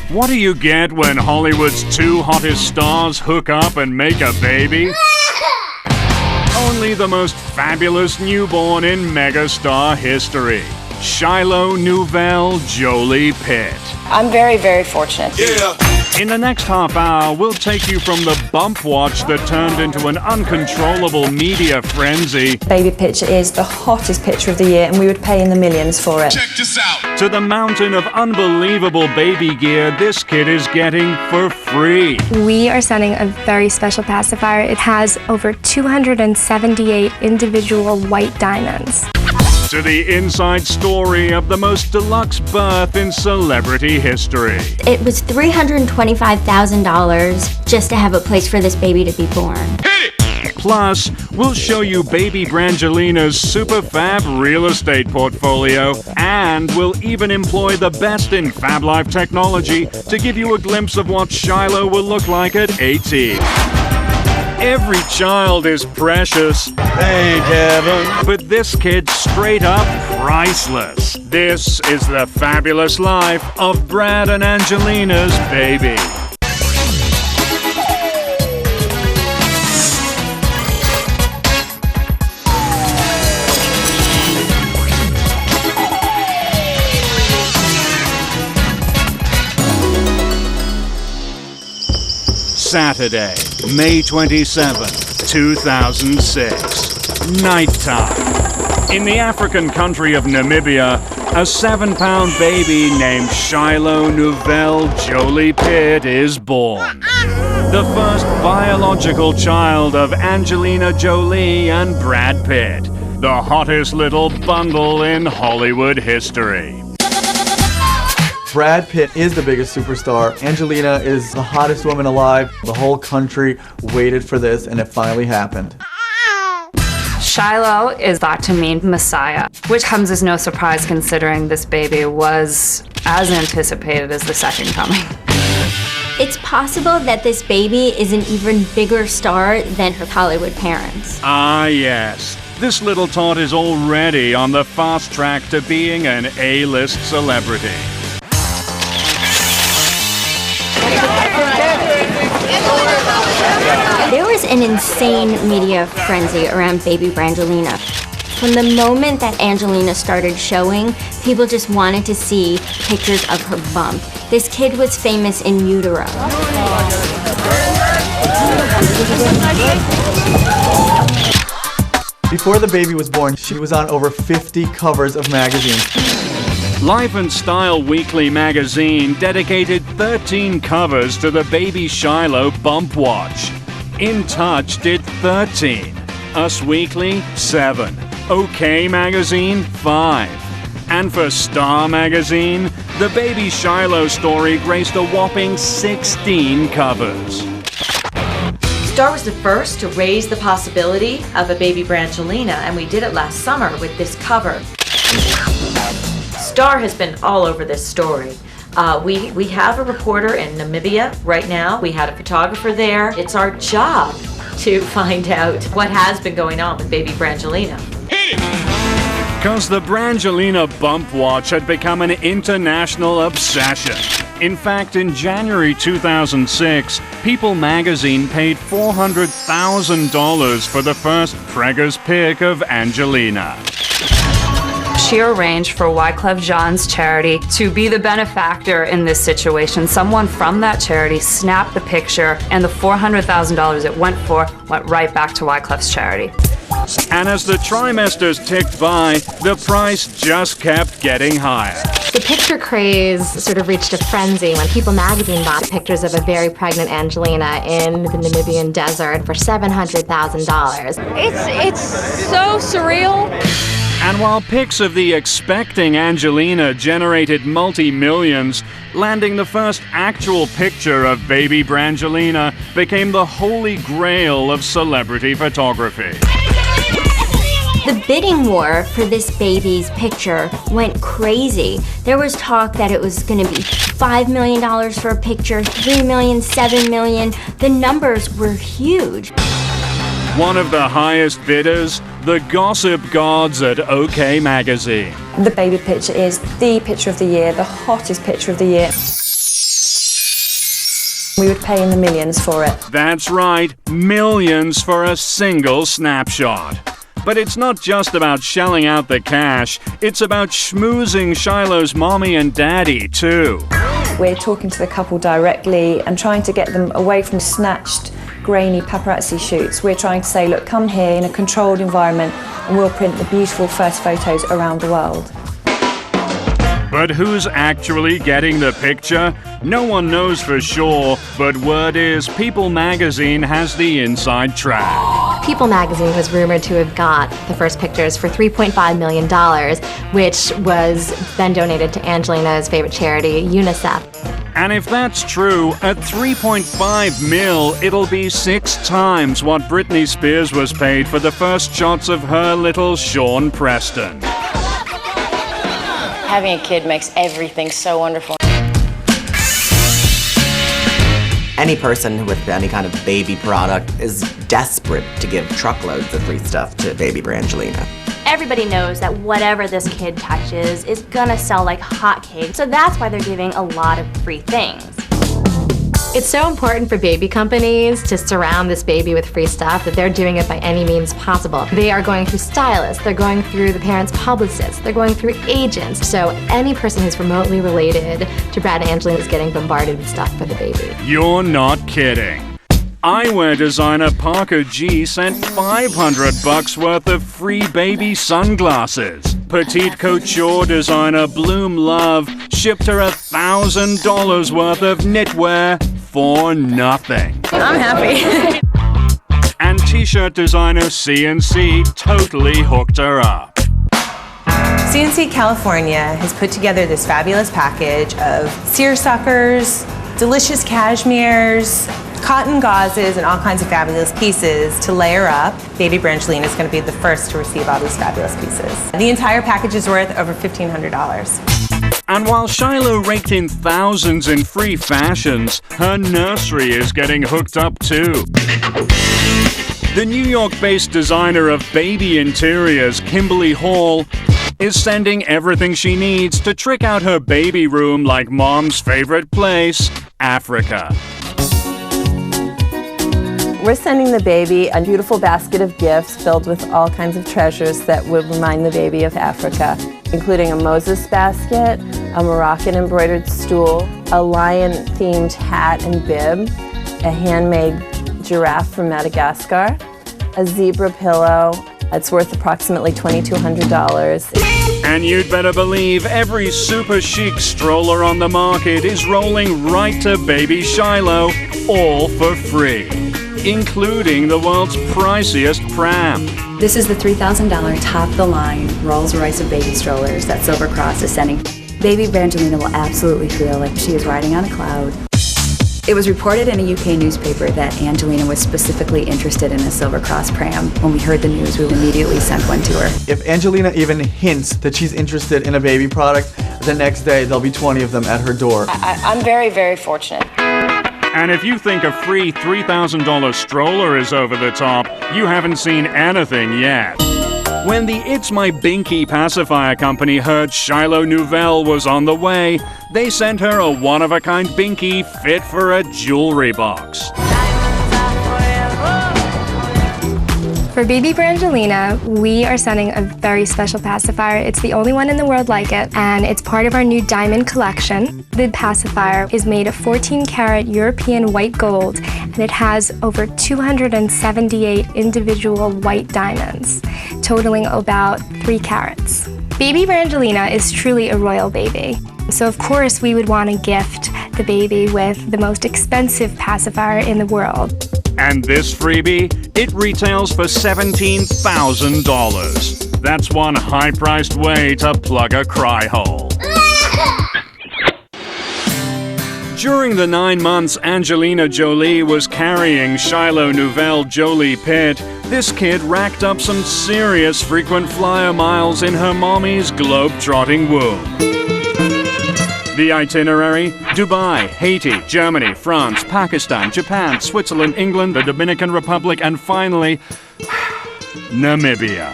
What do you get when Hollywood's two hottest stars hook up and make a baby? Only the most fabulous newborn in megastar history. Shiloh Nouvelle Jolie Pitt. I'm very, very fortunate. Yeah. In the next half hour, we'll take you from the bump watch that turned into an uncontrollable media frenzy Baby picture is the hottest picture of the year, and we would pay in the millions for it. Check this out. to the mountain of unbelievable baby gear this kid is getting for free. We are sending a very special pacifier. It has over 278 individual white diamonds. To the inside story of the most deluxe birth in celebrity history. It was $325,000 just to have a place for this baby to be born. Plus, we'll show you baby Brangelina's super fab real estate portfolio, and we'll even employ the best in Fab Life technology to give you a glimpse of what Shiloh will look like at 18. Every child is precious, thank heaven, but this kid's straight up priceless. This is the fabulous life of Brad and Angelina's baby. Saturday, May 27, 2006. Nighttime. In the African country of Namibia, a 7-pound baby named Shiloh Nouvelle Jolie Pitt is born. The first biological child of Angelina Jolie and Brad Pitt. The hottest little bundle in Hollywood history. Brad Pitt is the biggest superstar. Angelina is the hottest woman alive. The whole country waited for this, and it finally happened. Shiloh is thought to mean Messiah, which comes as no surprise considering this baby was as anticipated as the second coming. It's possible that this baby is an even bigger star than her Hollywood parents. Ah, yes. This little tot is already on the fast track to being an A-list celebrity. There was an insane media frenzy around baby Brangelina. From the moment that Angelina started showing, people just wanted to see pictures of her bump. This kid was famous in utero. Before the baby was born, she was on over 50 covers of magazines. Life and Style Weekly magazine dedicated 13 covers to the baby Shiloh bump watch. In Touch did 13. Us Weekly, 7. OK Magazine, 5. And for Star Magazine, the baby Shiloh story graced a whopping 16 covers. Star was the first to raise the possibility of a baby Brangelina, and we did it last summer with this cover. Star has been all over this story. We have a reporter in Namibia right now. We had a photographer there. It's our job to find out what has been going on with baby Brangelina. Because the Brangelina bump watch had become an international obsession. In fact, in January 2006, People magazine paid $400,000 for the first Pregger's pic of Angelina. She arranged for Wyclef Jean's charity to be the benefactor in this situation. Someone from that charity snapped the picture, and the $400,000 it went for went right back to Wyclef's charity. And as the trimesters ticked by, the price just kept getting higher. The picture craze sort of reached a frenzy when People magazine bought pictures of a very pregnant Angelina in the Namibian desert for $700,000. It's so surreal. And while pics of the expecting Angelina generated multi-millions, landing the first actual picture of baby Brangelina became the holy grail of celebrity photography. The bidding war for this baby's picture went crazy. There was talk that it was going to be $5 million for a picture, $3 million, $7 million. The numbers were huge. One of the highest bidders, the gossip gods at OK Magazine. The baby picture is the picture of the year, the hottest picture of the year. We would pay in the millions for it. That's right, millions for a single snapshot. But it's not just about shelling out the cash, it's about schmoozing Shiloh's mommy and daddy too. We're talking to the couple directly and trying to get them away from snatched, grainy paparazzi shoots. We're trying to say, look, come here in a controlled environment and we'll print the beautiful first photos around the world. But who's actually getting the picture? No one knows for sure, but word is People magazine has the inside track. People magazine was rumored to have got the first pictures for $3.5 million, which was then donated to Angelina's favorite charity, UNICEF. And if that's true, at 3.5 mil, it'll be 6 times what Britney Spears was paid for the first shots of her little Sean Preston. Having a kid makes everything so wonderful. Any person with any kind of baby product is desperate to give truckloads of free stuff to baby Brangelina. Everybody knows that whatever this kid touches is gonna sell like hotcakes, so that's why they're giving a lot of free things. It's so important for baby companies to surround this baby with free stuff that they're doing it by any means possible. They are going through stylists, they're going through the parents' publicists, they're going through agents. So any person who's remotely related to Brad and Angelina is getting bombarded with stuff for the baby. You're not kidding. Eyewear designer Parker G sent $500 worth of free baby sunglasses. Petite couture designer Bloom Love shipped her $1,000 worth of knitwear for nothing. I'm happy. And t-shirt designer CNC totally hooked her up. CNC California has put together this fabulous package of seersuckers, delicious cashmeres, cotton gauzes, and all kinds of fabulous pieces to layer up. Baby Brangelina is going to be the first to receive all these fabulous pieces. The entire package is worth over $1,500. And while Shiloh raked in thousands in free fashions, her nursery is getting hooked up too. The New York-based designer of baby interiors, Kimberly Hall, is sending everything she needs to trick out her baby room like mom's favorite place, Africa. We're sending the baby a beautiful basket of gifts filled with all kinds of treasures that would remind the baby of Africa, including a Moses basket, a Moroccan embroidered stool, a lion-themed hat and bib, a handmade giraffe from Madagascar, a zebra pillow. It's worth approximately $2,200. And you'd better believe every super chic stroller on the market is rolling right to baby Shiloh, all for free, including the world's priciest pram. This is the $3,000 top-of-the-line Rolls-Royce of baby strollers that Silver Cross is sending. Baby Brangelina will absolutely feel like she is riding on a cloud. It was reported in a UK newspaper that Angelina was specifically interested in a Silver Cross pram. When we heard the news, we immediately sent one to her. If Angelina even hints that she's interested in a baby product, the next day there'll be 20 of them at her door. I'm very, very fortunate. And if you think a free $3,000 stroller is over the top, you haven't seen anything yet. When the It's My Binky pacifier company heard Shiloh Nouvelle was on the way, they sent her a one-of-a-kind binky fit for a jewelry box. For baby Brangelina, we are sending a very special pacifier. It's the only one in the world like it, and it's part of our new diamond collection. The pacifier is made of 14-karat European white gold, and it has over 278 individual white diamonds, totaling about 3 carats. Baby Brangelina is truly a royal baby. So of course we would want to gift the baby with the most expensive pacifier in the world. And this freebie, it retails for $17,000. That's one high-priced way to plug a cry hole. During the 9 months Angelina Jolie was carrying Shiloh Nouvelle Jolie Pitt, this kid racked up some serious frequent flyer miles in her mommy's globe-trotting womb. The itinerary: Dubai, Haiti, Germany, France, Pakistan, Japan, Switzerland, England, the Dominican Republic, and finally, Namibia.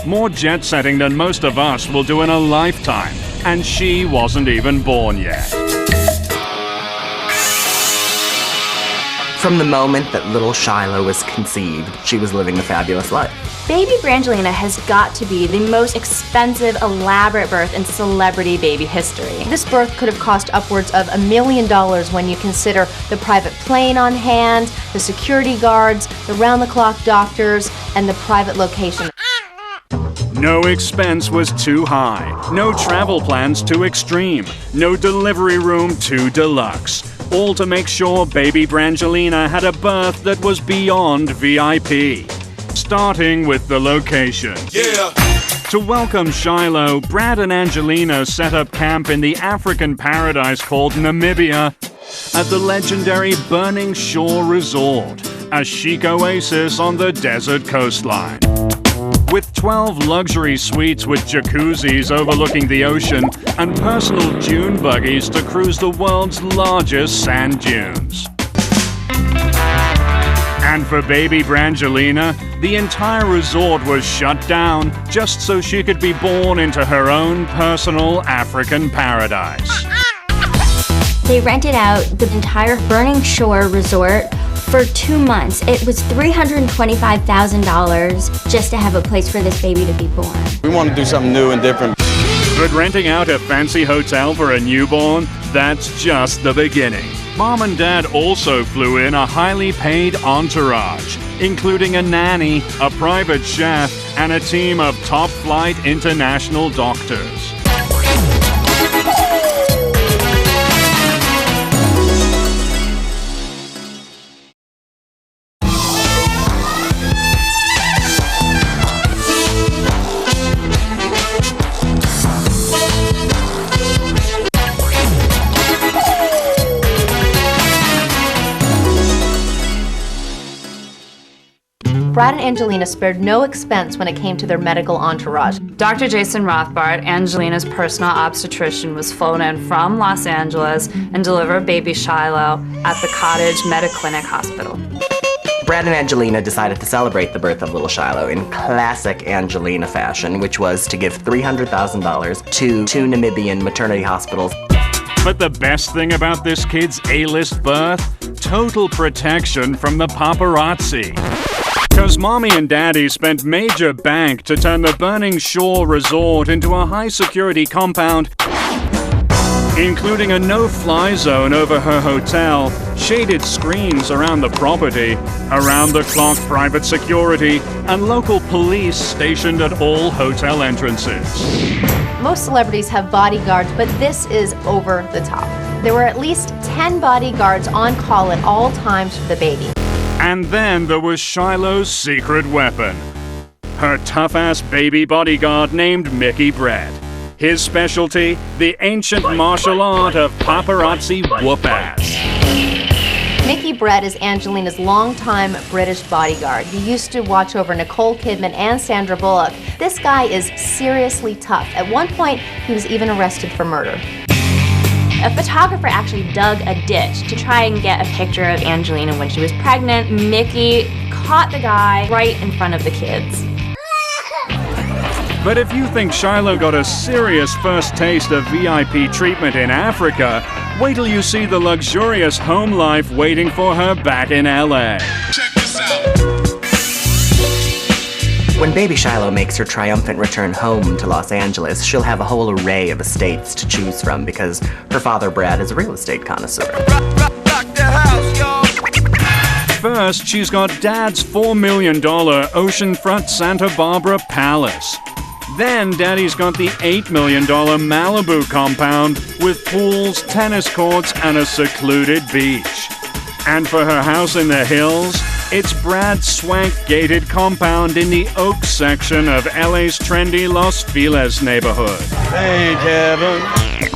More jet-setting than most of us will do in a lifetime, and she wasn't even born yet. From the moment that little Shiloh was conceived, she was living a fabulous life. Baby Brangelina has got to be the most expensive, elaborate birth in celebrity baby history. This birth could have cost upwards of $1 million when you consider the private plane on hand, the security guards, the round-the-clock doctors, and the private location. No expense was too high, no travel plans too extreme, no delivery room too deluxe. All to make sure baby Brangelina had a birth that was beyond VIP. Starting with the location. Yeah. To welcome Shiloh, Brad and Angelina set up camp in the African paradise called Namibia at the legendary Burning Shore Resort, a chic oasis on the desert coastline. With 12 luxury suites with jacuzzis overlooking the ocean and personal dune buggies to cruise the world's largest sand dunes. And for baby Brangelina, the entire resort was shut down just so she could be born into her own personal African paradise. They rented out the entire Burning Shore Resort for 2 months. It was $325,000 just to have a place for this baby to be born. We want to do something new and different. But renting out a fancy hotel for a newborn, that's just the beginning. Mom and Dad also flew in a highly paid entourage, including a nanny, a private chef, and a team of top-flight international doctors. Brad and Angelina spared no expense when it came to their medical entourage. Dr. Jason Rothbart, Angelina's personal obstetrician, was flown in from Los Angeles and delivered baby Shiloh at the Cottage Mediclinic Hospital. Brad and Angelina decided to celebrate the birth of little Shiloh in classic Angelina fashion, which was to give $300,000 to 2 Namibian maternity hospitals. But the best thing about this kid's A-list birth? Total protection from the paparazzi. Because Mommy and Daddy spent major bank to turn the Burning Shore Resort into a high-security compound, including a no-fly zone over her hotel, shaded screens around the property, around-the-clock private security, and local police stationed at all hotel entrances. Most celebrities have bodyguards, but this is over the top. There were at least 10 bodyguards on call at all times for the baby. And then there was Shiloh's secret weapon, her tough-ass baby bodyguard named Mickey Brett. His specialty, the ancient martial art of paparazzi whoop-ass. Mickey Brett is Angelina's longtime British bodyguard. He used to watch over Nicole Kidman and Sandra Bullock. This guy is seriously tough. At one point, he was even arrested for murder. A photographer actually dug a ditch to try and get a picture of Angelina when she was pregnant. Mickey caught the guy right in front of the kids. But if you think Shiloh got a serious first taste of VIP treatment in Africa, wait till you see the luxurious home life waiting for her back in LA. Check this out. When baby Shiloh makes her triumphant return home to Los Angeles, she'll have a whole array of estates to choose from because her father Brad is a real estate connoisseur. First, she's got Dad's $4 million oceanfront Santa Barbara palace. Then Daddy's got the $8 million Malibu compound with pools, tennis courts, and a secluded beach. And for her house in the hills, it's Brad's swank-gated compound in the Oaks section of LA's trendy Los Feliz neighborhood. Hey, Kevin.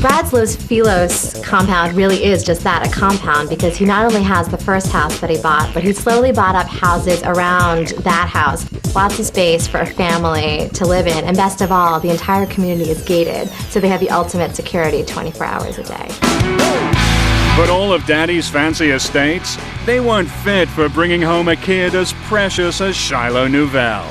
Brad's Los Feliz compound really is just that, a compound, because he not only has the first house that he bought, but he slowly bought up houses around that house. Lots of space for a family to live in, and best of all, the entire community is gated, so they have the ultimate security 24 hours a day. But all of Daddy's fancy estates, they weren't fit for bringing home a kid as precious as Shiloh Nouvelle.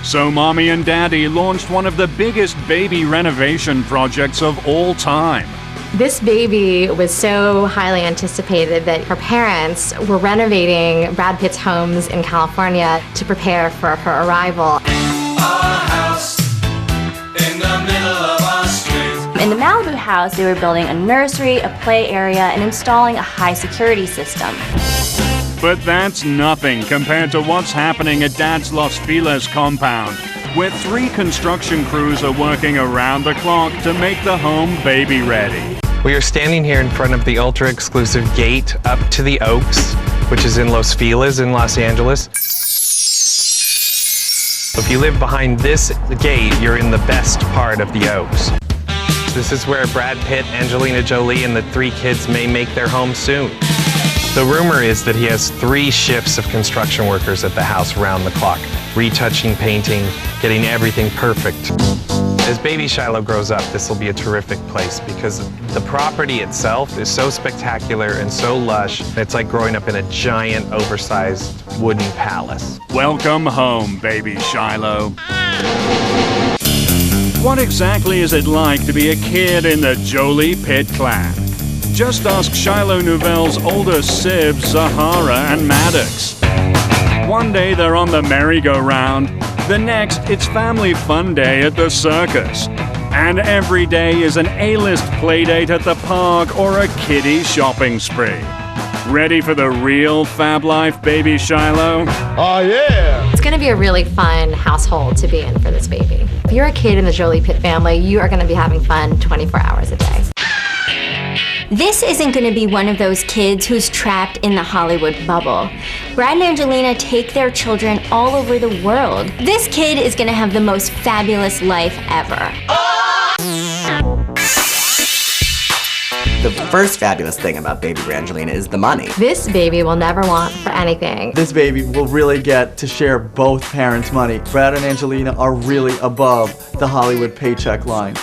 So Mommy and Daddy launched one of the biggest baby renovation projects of all time, This baby was so highly anticipated that her parents were renovating Brad Pitt's homes in California to prepare for her arrival. In the Malibu house, they were building a nursery, a play area, and installing a high security system. But that's nothing compared to what's happening at Dad's Los Feliz compound, where 3 construction crews are working around the clock to make the home baby ready. We are standing here in front of the ultra-exclusive gate up to the Oaks, which is in Los Feliz in Los Angeles. If you live behind this gate, you're in the best part of the Oaks. This is where Brad Pitt, Angelina Jolie, and the 3 kids may make their home soon. The rumor is that he has 3 shifts of construction workers at the house round the clock, retouching, painting, getting everything perfect. As baby Shiloh grows up, this will be a terrific place because the property itself is so spectacular and so lush. It's like growing up in a giant, oversized wooden palace. Welcome home, baby Shiloh. What exactly is it like to be a kid in the Jolie-Pitt clan? Just ask Shiloh Nouvel's older sibs, Zahara and Maddox. One day they're on the merry-go-round, the next it's family fun day at the circus. And every day is an A-list playdate at the park or a kiddie shopping spree. Ready for the real fab life, baby Shiloh? Oh, yeah! It's going to be a really fun household to be in for this baby. If you're a kid in the Jolie-Pitt family, you are going to be having fun 24 hours a day. This isn't going to be one of those kids who's trapped in the Hollywood bubble. Brad and Angelina take their children all over the world. This kid is going to have the most fabulous life ever. The first fabulous thing about baby Brangelina is the money. This baby will never want for anything. This baby will really get to share both parents' money. Brad and Angelina are really above the Hollywood paycheck line.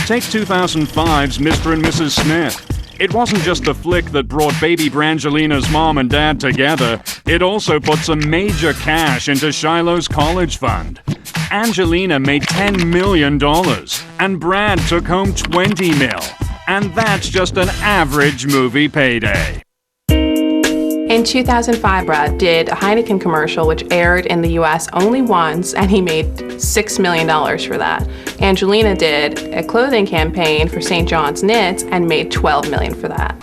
Take 2005's Mr. and Mrs. Smith. It wasn't just the flick that brought baby Brangelina's mom and dad together, it also put some major cash into Shiloh's college fund. Angelina made $10 million, and Brad took home $20 million. And that's just an average movie payday. In 2005, Brad did a Heineken commercial which aired in the US only once, and he made $6 million for that. Angelina did a clothing campaign for St. John's Knits and made $12 million for that.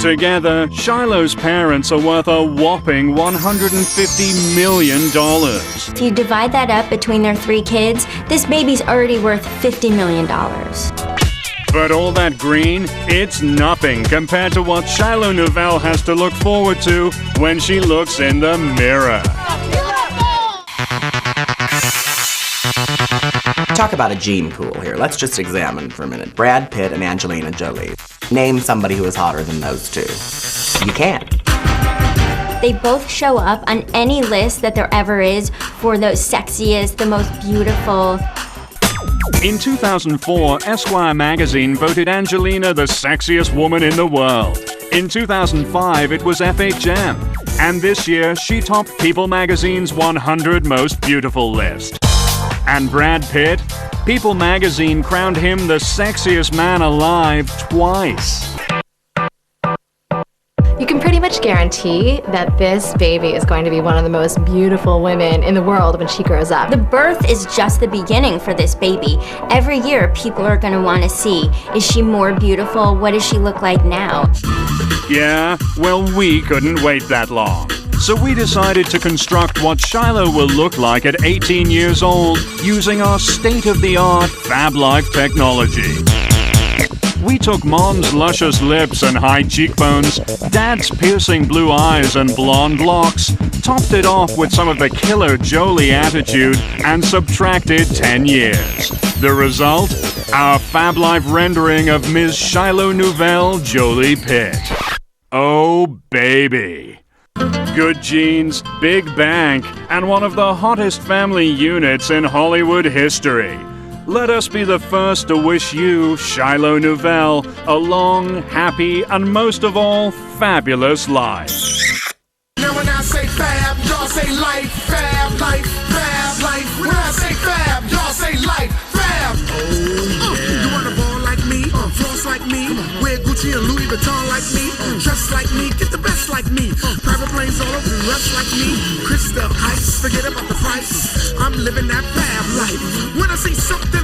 Together, Shiloh's parents are worth a whopping $150 million. If you divide that up between their 3 kids, this baby's already worth $50 million. But all that green, it's nothing compared to what Shiloh Nouvel has to look forward to when she looks in the mirror. Talk about a gene pool here. Let's just examine for a minute. Brad Pitt and Angelina Jolie. Name somebody who is hotter than those 2. You can't. They both show up on any list that there ever is for the sexiest, the most beautiful. In 2004, Esquire magazine voted Angelina the sexiest woman in the world. In 2005, it was FHM. And this year, she topped People magazine's 100 Most Beautiful list. And Brad Pitt? People magazine crowned him the sexiest man alive twice. You can pretty much guarantee that this baby is going to be one of the most beautiful women in the world when she grows up. The birth is just the beginning for this baby. Every year, people are going to want to see, is she more beautiful? What does she look like now? Yeah, well, we couldn't wait that long. So we decided to construct what Shiloh will look like at 18 years old using our state-of-the-art Fab Life technology. We took Mom's luscious lips and high cheekbones, Dad's piercing blue eyes and blonde locks, topped it off with some of the killer Jolie attitude, and subtracted 10 years. The result? Our Fab Life rendering of Ms. Shiloh Nouvel Jolie-Pitt. Oh, baby. Good genes, big bank, and one of the hottest family units in Hollywood history. Let us be the first to wish you, Shiloh Nouvel, a long, happy, and most of all, fabulous life. Now when I say fab, y'all say life, fab life, fab life. When I say fab, y'all say life, fab. Oh, yeah. Gucci and Louis Vuitton like me, dress like me, get the best like me. Private planes all over the rest like me. Crystal ice, forget about the price. I'm living that fab life. When I see something